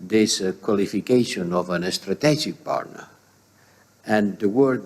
this qualification of a strategic partner, and the word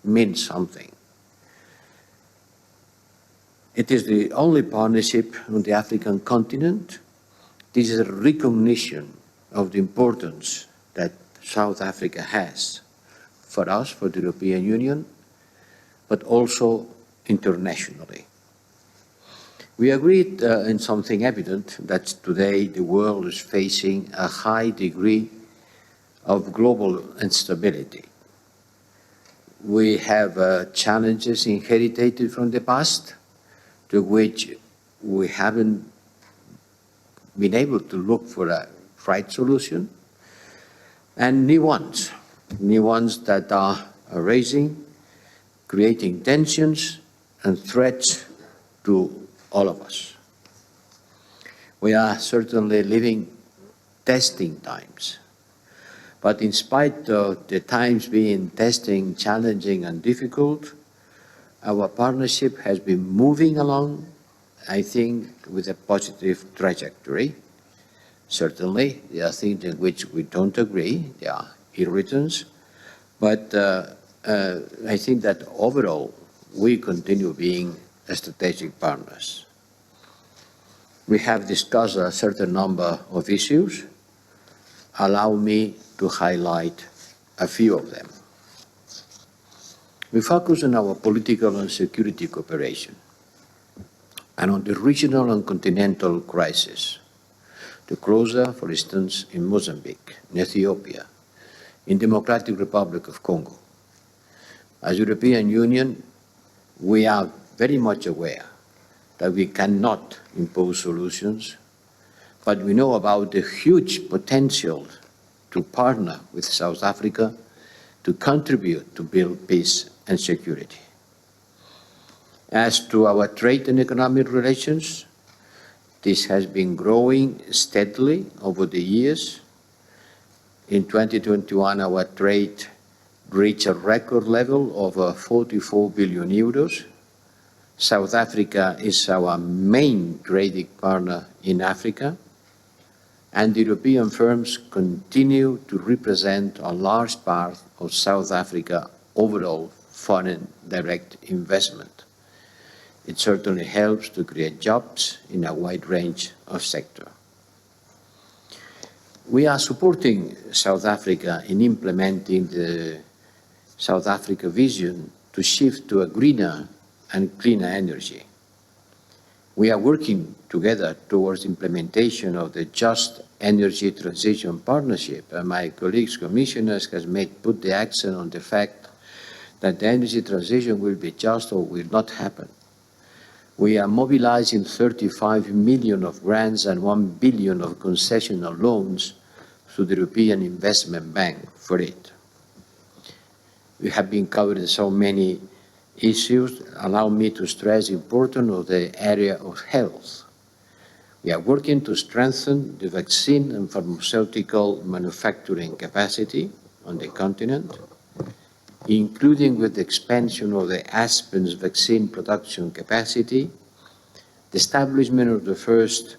means something. It is the only partnership on the African continent. This is a recognition of the importance that South Africa has for us, for the European Union, but also internationally. We agreed in something evident that today the world is facing a high degree of global instability. We have challenges inherited from the past, to which we haven't been able to look for a right solution, and new ones that are arising, creating tensions and threats to all of us. We are certainly living testing times, but in spite of the times being testing, challenging and difficult, our partnership has been moving along, I think, with a positive trajectory. Certainly, there are things in which we don't agree, there are irritants, but I think that overall we continue being strategic partners. We have discussed a certain number of issues. Allow me to highlight a few of them. We focus on our political and security cooperation and on the regional and continental crisis. The closure, for instance, in Mozambique, in Ethiopia, in Democratic Republic of Congo. As European Union, we are very much aware that we cannot impose solutions, but we know about the huge potential to partner with South Africa to contribute to build peace and security. As to our trade and economic relations, this has been growing steadily over the years. In 2021, our trade reached a record level of 44 billion euros. South Africa is our main trading partner in Africa, and European firms continue to represent a large part of South Africa's overall foreign direct investment. It certainly helps to create jobs in a wide range of sectors. We are supporting South Africa in implementing the South Africa vision to shift to a greener and cleaner energy. We are working together towards implementation of the Just Energy Transition Partnership, and my colleagues, commissioners, has put the accent on the fact that the energy transition will be just or will not happen. We are mobilizing 35 million of grants and 1 billion of concessional loans through the European Investment Bank for it. We have been covering so many issues. Allow me to stress the importance of the area of health. We are working to strengthen the vaccine and pharmaceutical manufacturing capacity on the continent, including with the expansion of the Aspen's vaccine production capacity, the establishment of the first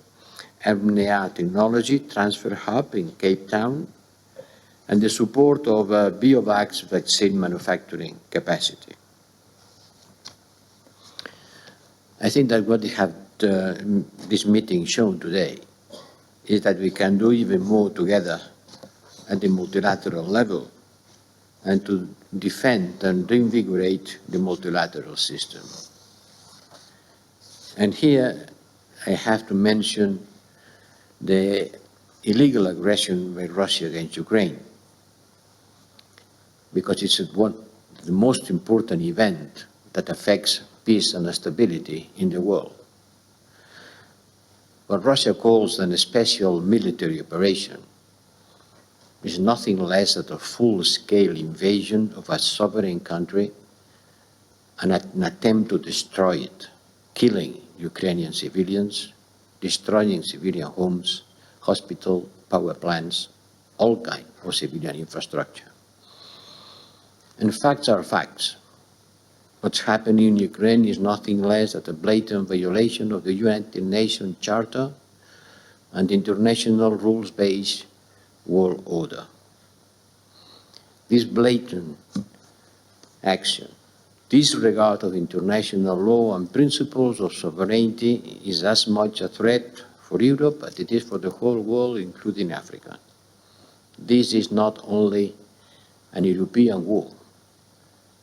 mRNA technology transfer hub in Cape Town, and the support of BioVac's vaccine manufacturing capacity. I think that what this meeting shown today is that we can do even more together at the multilateral level and to defend and reinvigorate the multilateral system. And here I have to mention the illegal aggression by Russia against Ukraine, because it's one of the most important events that affects peace and stability in the world. What Russia calls a special military operation is nothing less than a full-scale invasion of a sovereign country and an attempt to destroy it, killing Ukrainian civilians, destroying civilian homes, hospitals, power plants, all kinds of civilian infrastructure. And facts are facts. What's happening in Ukraine is nothing less than a blatant violation of the United Nations Charter and international rules-based world order. This blatant action, disregard of international law and principles of sovereignty is as much a threat for Europe as it is for the whole world, including Africa. This is not only an European war.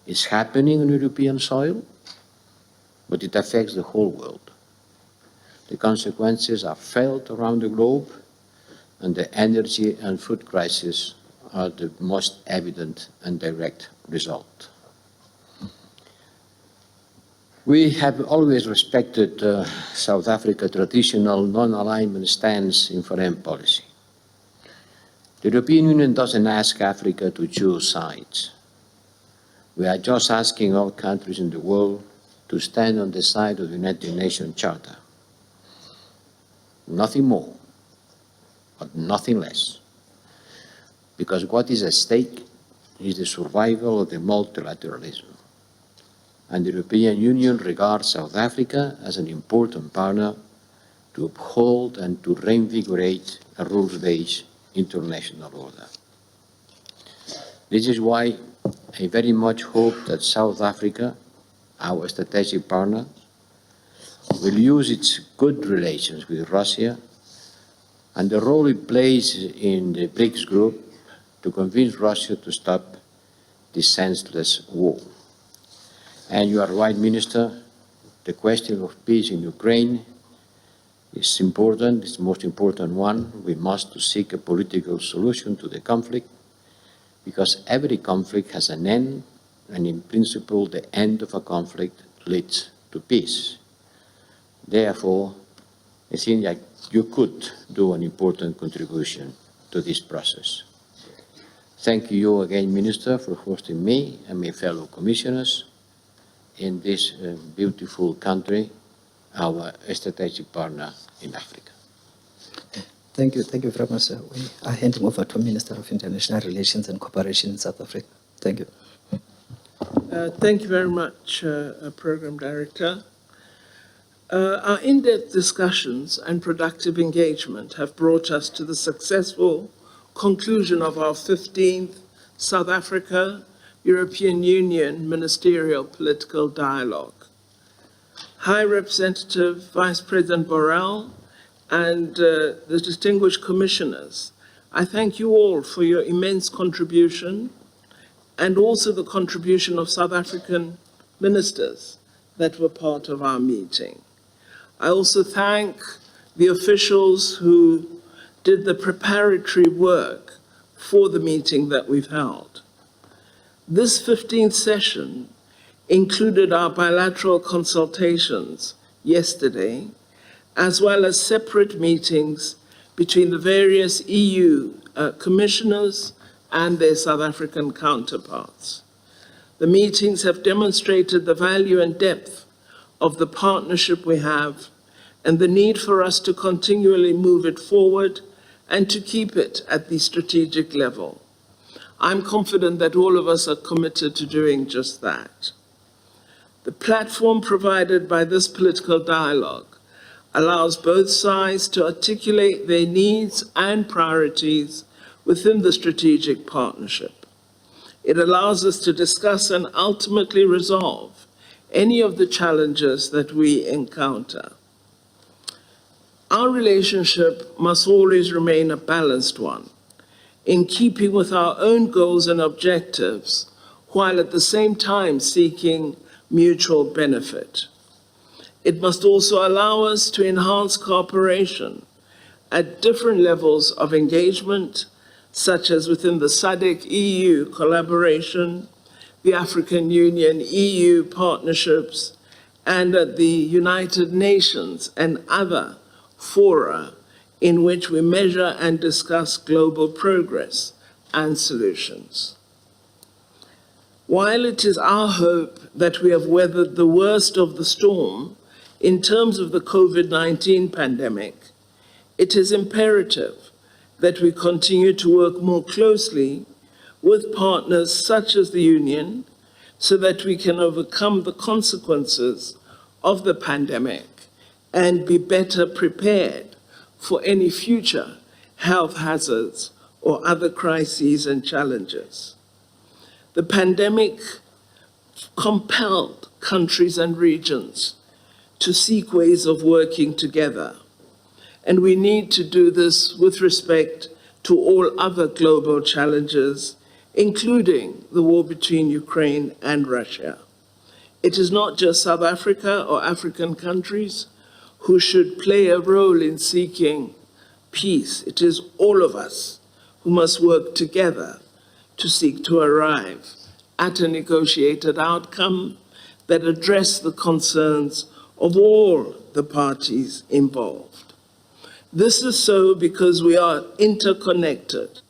It's happening on European soil, but it affects the whole world. The consequences are felt around the globe, and the energy and food crisis are the most evident and direct result. We have always respected South Africa's traditional non-alignment stance in foreign policy. The European Union doesn't ask Africa to choose sides. We are just asking all countries in the world to stand on the side of the United Nations Charter. Nothing more, but nothing less. Because what is at stake is the survival of the multilateralism. And the European Union regards South Africa as an important partner to uphold and to reinvigorate a rules-based international order. This is why I very much hope that South Africa, our strategic partner, will use its good relations with Russia and the role it plays in the BRICS group to convince Russia to stop this senseless war. And you are right, Minister, the question of peace in Ukraine is important, it's the most important one. We must seek a political solution to the conflict, because every conflict has an end, and in principle, the end of a conflict leads to peace. Therefore, I think that you could do an important contribution to this process. Thank you again, Minister, for hosting me and my fellow commissioners in this beautiful country, our strategic partner in Africa. Thank you very much, sir. We are handing over to Minister of International Relations and Cooperation in South Africa. Thank you. Thank you very much, Program Director. Our in-depth discussions and productive engagement have brought us to the successful conclusion of our 15th South Africa European Union Ministerial Political Dialogue. High Representative Vice President Borrell and the distinguished commissioners, I thank you all for your immense contribution and also the contribution of South African ministers that were part of our meeting. I also thank the officials who did the preparatory work for the meeting that we've held. This 15th session included our bilateral consultations yesterday, as well as separate meetings between the various EU commissioners and their South African counterparts. The meetings have demonstrated the value and depth of the partnership we have and the need for us to continually move it forward and to keep it at the strategic level. I'm confident that all of us are committed to doing just that. The platform provided by this political dialogue allows both sides to articulate their needs and priorities within the strategic partnership. It allows us to discuss and ultimately resolve any of the challenges that we encounter. Our relationship must always remain a balanced one, in keeping with our own goals and objectives, while at the same time seeking mutual benefit. It must also allow us to enhance cooperation at different levels of engagement, such as within the SADC-EU collaboration, the African Union-EU partnerships, and at the United Nations and other fora in which we measure and discuss global progress and solutions. While it is our hope that we have weathered the worst of the storm in terms of the COVID-19 pandemic, it is imperative that we continue to work more closely with partners such as the Union so that we can overcome the consequences of the pandemic and be better prepared for any future health hazards or other crises and challenges. The pandemic compelled countries and regions to seek ways of working together, and we need to do this with respect to all other global challenges, including the war between Ukraine and Russia. It is not just South Africa or African countries who should play a role in seeking peace. It is all of us who must work together to seek to arrive at a negotiated outcome that address the concerns of all the parties involved. This is so because we are interconnected.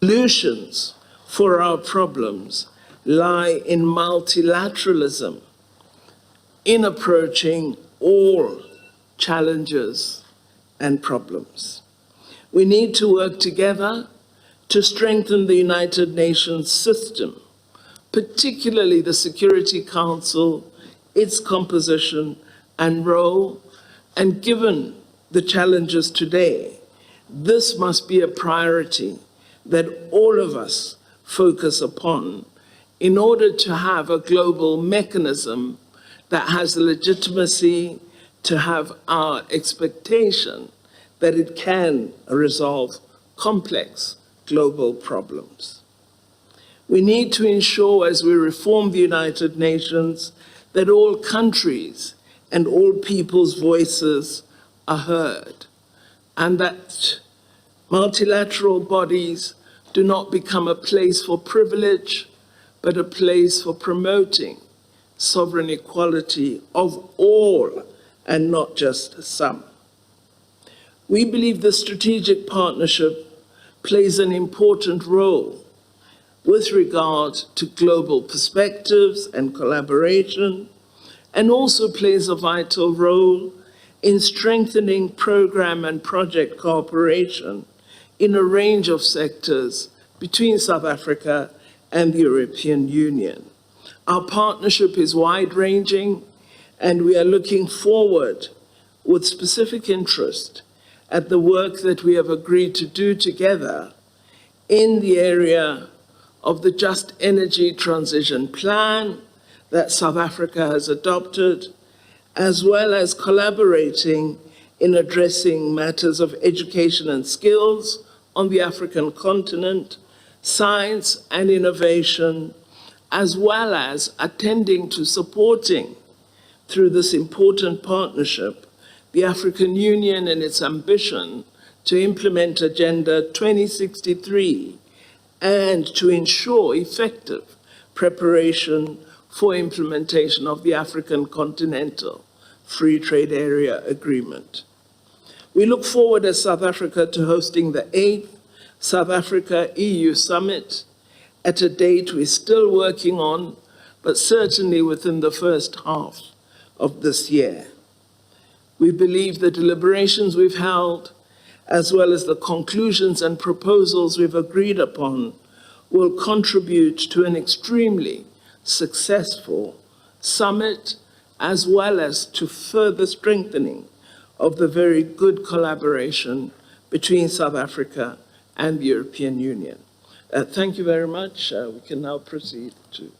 Solutions for our problems lie in multilateralism, in approaching all challenges and problems. We need to work together to strengthen the United Nations system, particularly the Security Council, its composition and role, and given the challenges today, this must be a priority that all of us focus upon in order to have a global mechanism that has the legitimacy to have our expectation that it can resolve complex global problems. We need to ensure, as we reform the United Nations, that all countries and all people's voices are heard, and that multilateral bodies do not become a place for privilege, but a place for promoting sovereign equality of all and not just some. We believe the strategic partnership plays an important role with regard to global perspectives and collaboration, and also plays a vital role in strengthening program and project cooperation in a range of sectors between South Africa and the European Union. Our partnership is wide-ranging, and we are looking forward with specific interest at the work that we have agreed to do together in the area of the Just Energy Transition Plan that South Africa has adopted, as well as collaborating in addressing matters of education and skills on the African continent, science and innovation, as well as attending to supporting, through this important partnership, the African Union and its ambition to implement Agenda 2063 and to ensure effective preparation for implementation of the African Continental Free Trade Area Agreement. We look forward as South Africa to hosting the 8th South Africa-EU Summit at a date we're still working on, but certainly within the first half of this year. We believe the deliberations we've held, as well as the conclusions and proposals we've agreed upon, will contribute to an extremely successful summit, as well as to further strengthening of the very good collaboration between South Africa and the European Union. Thank you very much. We can now proceed to